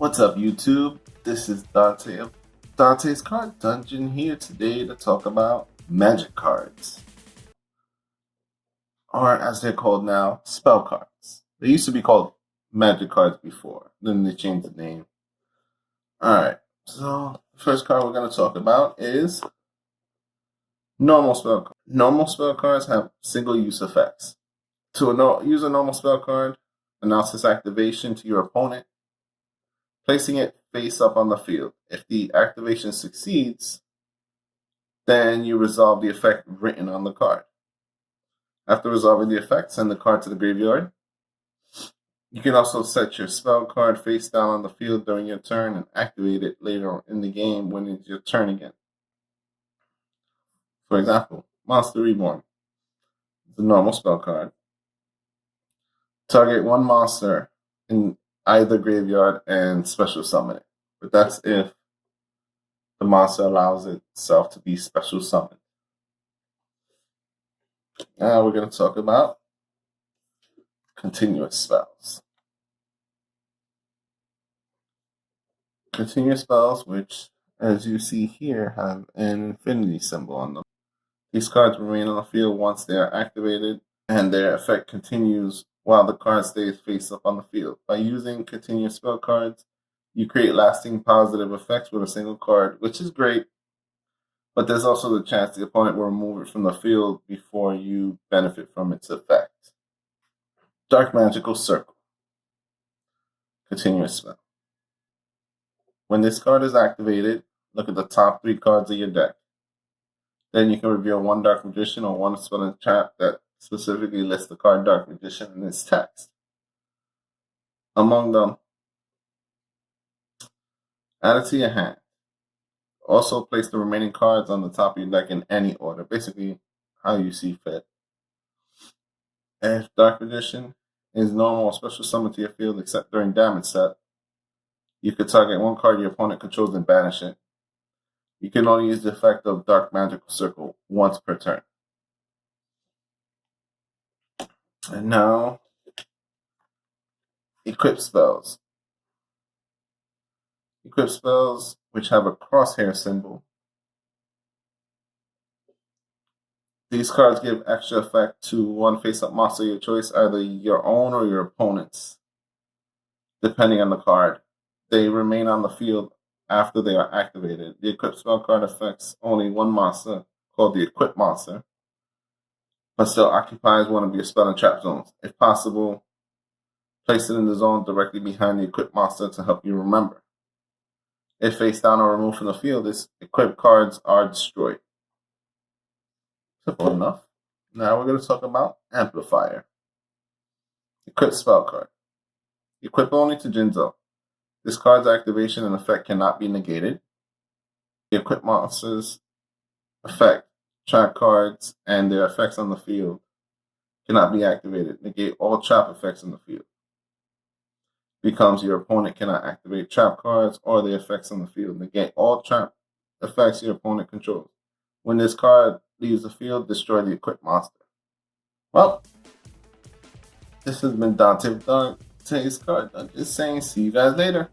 What's up, YouTube? This is Dante of Dante's Card Dungeon here today to talk about magic cards, or as they're called now, spell cards. They used to be called magic cards before, then they changed the name. Alright, so the first card we're going to talk about is normal spell cards. Normal spell cards have single-use effects. To use a normal spell card, announce its activation to your opponent, placing it face up on the field. If the activation succeeds, then you resolve the effect written on the card. After resolving the effect, send the card to the graveyard. You can also set your spell card face down on the field during your turn and activate it later in the game when it's your turn again. For example, Monster Reborn. It's a normal spell card. Target one monster in either graveyard and special summon it. But that's if the monster allows itself to be special summoned. Now we're going to talk about continuous spells. Continuous spells, which, as you see here, have an infinity symbol on them. These cards remain on the field once they are activated, and their effect continues while the card stays face up on the field. By using continuous spell cards, you create lasting positive effects with a single card, which is great, but there's also the chance the opponent will remove it from the field before you benefit from its effect. Dark Magical Circle. Continuous spell. When this card is activated, look at the top 3 cards of your deck. Then you can reveal one Dark Magician or one spell and trap that specifically lists the card Dark Magician in its text. Among them, add it to your hand. Also place the remaining cards on the top of your deck in any order, basically how you see fit. If Dark Magician is normal or special summon to your field except during damage set, you could target one card your opponent controls and banish it. You can only use the effect of Dark Magical Circle once per turn. And now, equip spells. Equip spells which have a crosshair symbol. These cards give extra effect to one face-up monster of your choice, either your own or your opponent's, depending on the card. They remain on the field after they are activated. The equip spell card affects only one monster, called the equip monster, but still occupies one of your spell and trap zones. If possible, place it in the zone directly behind the equip monster to help you remember. If face down or removed from the field, its equipped cards are destroyed. Simple enough. Now we're going to talk about Amplifier. Equip spell card. Equip only to Jinzo. This card's activation and effect cannot be negated. The equipped monster's effect, trap cards, and their effects on the field cannot be activated. Negate all trap effects in the field. Becomes your opponent cannot activate trap cards or the effects on the field. Negate all trap effects your opponent controls. When this card leaves the field, destroy the equipped monster. Well, this has been Dante with Dante's Card Dungeon saying see you guys later.